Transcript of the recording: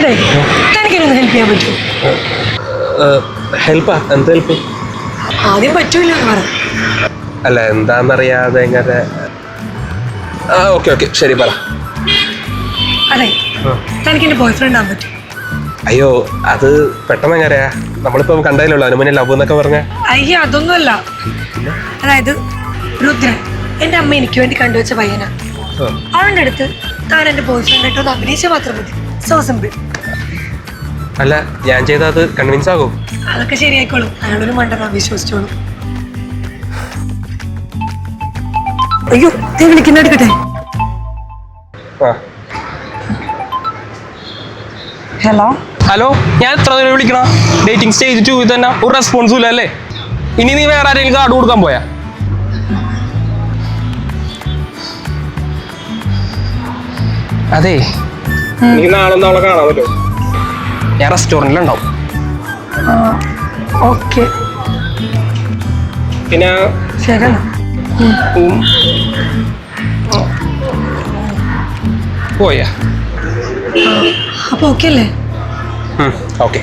അതെ തനിക്കൊന്ന് ഹെൽപ്പ് ചെയ്യാൻ പറ്റുമോ? ഹെൽപ്പാ? എന്ത് ഹെൽപ്പ്? ആദ്യം പറ്റൂല എന്ന് പറ. അല്ല എന്താന്നറിയാതെ എങ്ങനെ. ഓക്കെ ഓക്കെ ശരി പറ. അതെ തനിക്ക് എൻ്റെ ബോയ് ഫ്രണ്ട് ആകാൻ പറ്റും. അയ്യോ അത് പെട്ടെന്ന് എങ്ങനെയാ? നമ്മളിപ്പം കണ്ടതിലുള്ളൂ അനുമനെ ലവ് എന്നൊക്കെ പറഞ്ഞ. അയ്യോ അതൊന്നുമല്ല. അതായത് രുദ്രൻ എൻ്റെ അമ്മ എനിക്ക് വേണ്ടി കണ്ടുവച്ച പയ്യനാ. അവളുടെ അടുത്ത് താൻ എൻ്റെ ബോയ് ഫ്രണ്ട് ആയിട്ടൊന്ന് അഭിനയിച്ചാൽ മാത്രം മതി. So simple. അല്ല ഞാൻ ചെയ്താൽ അത് കൺവിൻസ് ആകും? അതൊക്കെ ശരിയായിക്കോളും. അയാളൊരു മണ്ടനാ, വിശ്വസിച്ചോളൂ. അയ്യോ നീ വിളിക്കുന്ന എടുക്കട്ടെ. ഹലോ ഹലോ, ഞാൻ എത്ര നേരം വിളിക്കണ? ഡേറ്റിംഗ് സ്റ്റേജ് 2 തന്നെ ഒരു റെസ്പോൺസും ഇല്ല അല്ലേ? ഇനി നീ വേറെ ആരെങ്കിലും കാർഡ് കൊടുക്കാൻ പോയാ? അതെ നീ നാളെ നാളെ കാണാമല്ലോ. ഞാൻ റെസ്റ്റോറൻറ്റിലുണ്ടാവും. ഓക്കെ പിന്നെ ശരി. പോയാ? അപ്പൊ ഓക്കെ അല്ലേ? ഓക്കെ.